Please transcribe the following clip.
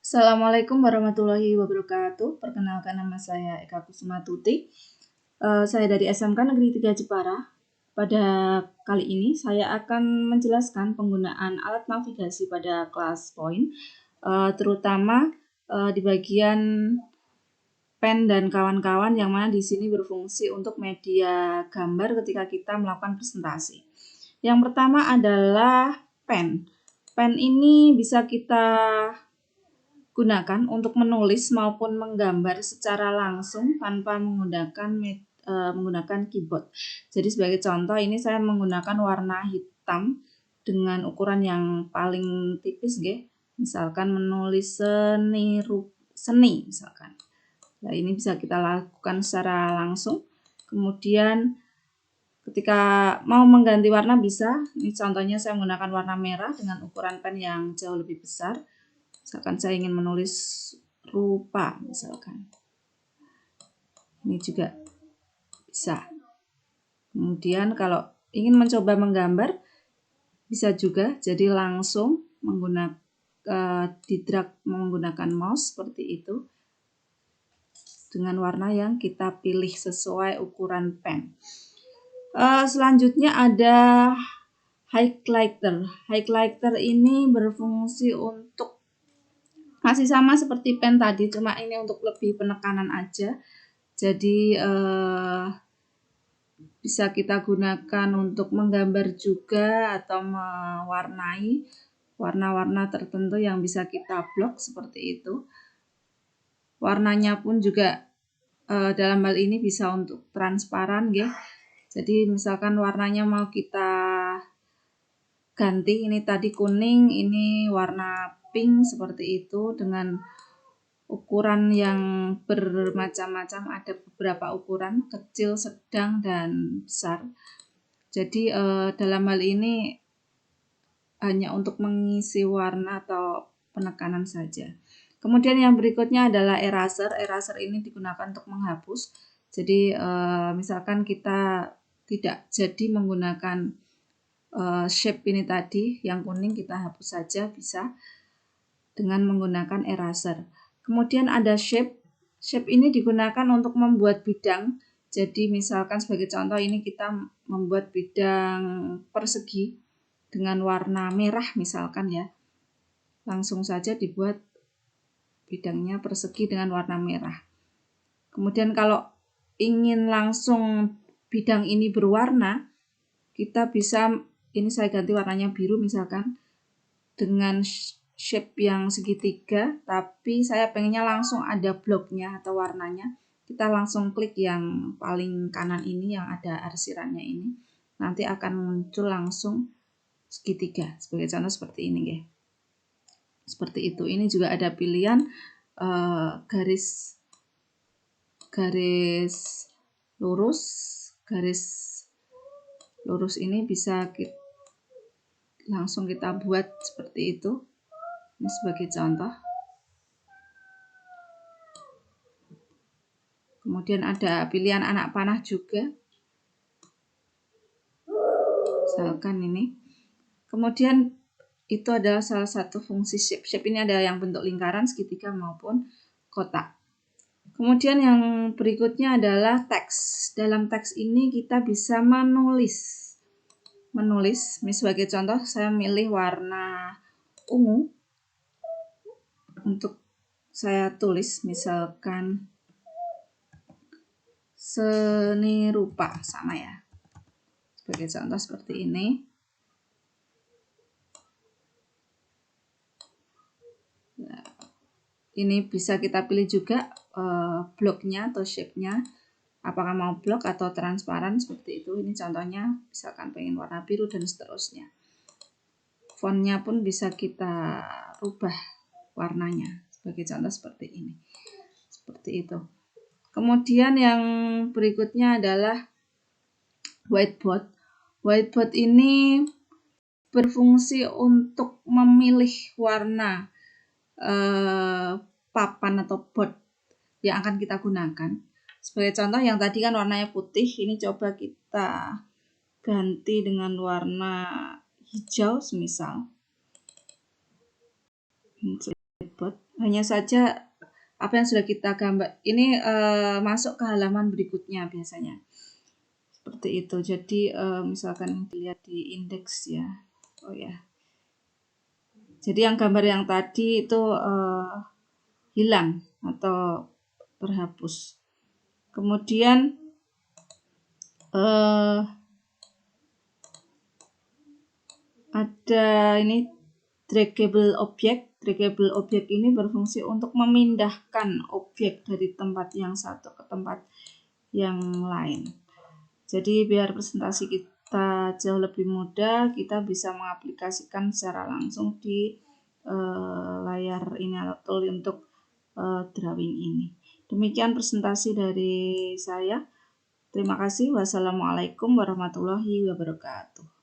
Assalamualaikum warahmatullahi wabarakatuh. Perkenalkan, nama saya Eka Kusuma Tuti. Saya dari SMK Negeri 3 Jepara. Pada kali ini saya akan menjelaskan penggunaan alat navigasi pada kelas point, terutama di bagian pen dan kawan-kawan, yang mana di sini berfungsi untuk media gambar ketika kita melakukan presentasi. Yang pertama adalah pen. Pen ini bisa kita gunakan untuk menulis maupun menggambar secara langsung tanpa menggunakan keyboard. Jadi sebagai contoh, ini saya menggunakan warna hitam dengan ukuran yang paling tipis, misalkan menulis seni misalkan. Nah, ini bisa kita lakukan secara langsung. Kemudian ketika mau mengganti warna bisa. Ini contohnya saya menggunakan warna merah dengan ukuran pen yang jauh lebih besar. Misalkan saya ingin menulis rupa, misalkan. Ini juga bisa. Kemudian kalau ingin mencoba menggambar, bisa juga. Jadi langsung di-drag menggunakan mouse seperti itu, dengan warna yang kita pilih sesuai ukuran pen. Selanjutnya ada highlighter. Highlighter ini berfungsi untuk masih sama seperti pen tadi, cuma ini untuk lebih penekanan aja. Jadi bisa kita gunakan untuk menggambar juga atau mewarnai warna-warna tertentu yang bisa kita blok seperti itu. Warnanya pun juga dalam hal ini bisa untuk transparan, Jadi misalkan warnanya mau kita ganti, ini tadi kuning, ini warna pink seperti itu, dengan ukuran yang bermacam-macam. Ada beberapa ukuran, kecil, sedang, dan besar. Jadi dalam hal ini hanya untuk mengisi warna atau penekanan saja. Kemudian yang berikutnya adalah eraser. Eraser ini digunakan untuk menghapus. Jadi misalkan kita tidak jadi menggunakan shape ini tadi, yang kuning, kita hapus saja bisa dengan menggunakan eraser. Kemudian ada shape. Shape ini digunakan untuk membuat bidang. Jadi misalkan sebagai contoh, ini kita membuat bidang persegi dengan warna merah misalkan, langsung saja dibuat bidangnya persegi dengan warna merah. Kemudian kalau ingin langsung bidang ini berwarna, kita bisa, ini saya ganti warnanya biru misalkan, dengan shape yang segitiga, tapi saya pengennya langsung ada bloknya atau warnanya. Kita langsung klik yang paling kanan ini yang ada arsirannya ini, nanti akan muncul langsung segitiga. Sebagai contoh seperti ini, seperti itu. Ini juga ada pilihan garis lurus. Garis lurus ini bisa langsung kita buat seperti itu. Ini sebagai contoh. Kemudian ada pilihan anak panah juga, misalkan ini. Kemudian itu adalah salah satu fungsi shape. Shape ini ada yang bentuk lingkaran, segitiga, maupun kotak. Kemudian yang berikutnya adalah teks. Dalam teks ini kita bisa menulis. Sebagai contoh, saya milih warna ungu untuk saya tulis, misalkan seni rupa, sama ya. Sebagai contoh seperti ini. Nah, ini bisa kita pilih juga bloknya atau shape-nya, apakah mau blok atau transparan seperti itu. Ini contohnya, misalkan pengen warna biru dan seterusnya. Fontnya pun bisa kita rubah warnanya, sebagai contoh seperti ini. Seperti itu. Kemudian yang berikutnya adalah whiteboard. Whiteboard ini berfungsi untuk memilih warna papan atau board yang akan kita gunakan. Sebagai contoh, yang tadi kan warnanya putih, ini coba kita ganti dengan warna hijau semisal. Hanya saja apa yang sudah kita gambar ini masuk ke halaman berikutnya biasanya. Seperti itu. Jadi misalkan dilihat di indeks ya. Oh ya. Jadi yang gambar yang tadi itu hilang atau terhapus. Kemudian ada ini draggable object. Draggable object ini berfungsi untuk memindahkan objek dari tempat yang satu ke tempat yang lain. Jadi biar presentasi kita jauh lebih mudah, kita bisa mengaplikasikan secara langsung di layar ini atau untuk drawing ini. Demikian presentasi dari saya. Terima kasih. Wassalamualaikum warahmatullahi wabarakatuh.